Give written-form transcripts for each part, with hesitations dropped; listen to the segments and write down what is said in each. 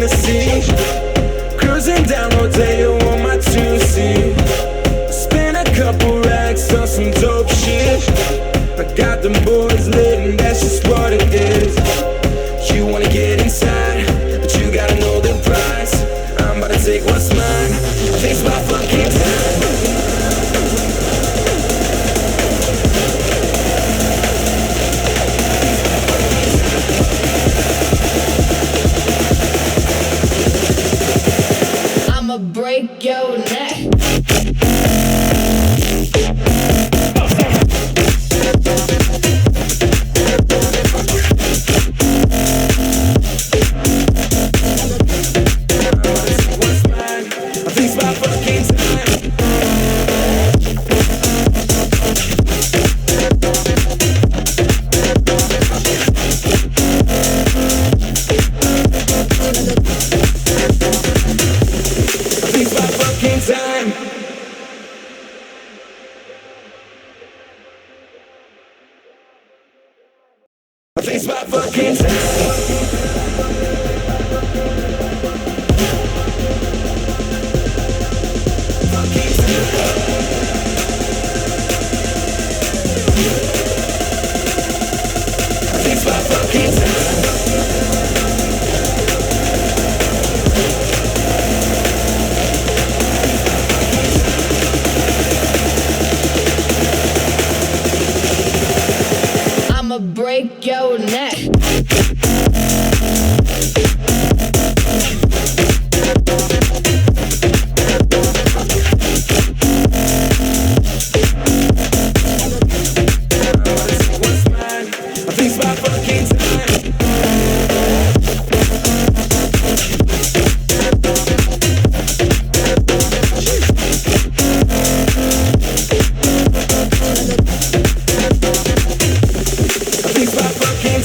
Hennessy, cruising down Rodeo on my 2C. Spent a couple racks on some dope shit. I got them boys lit and that's just what it is. You wanna get inside, but you gotta know the price. I'm about to take what's mine. It's my fucking time. I'ma break your neck. It's my fucking time. It's my fucking time. I'ma break your neck. It's my fucking time.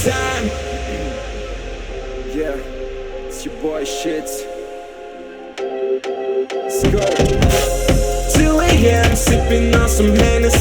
Time. Yeah, it's your boy Shits. Let's go. 2 a.m. sipping on some Hennessy.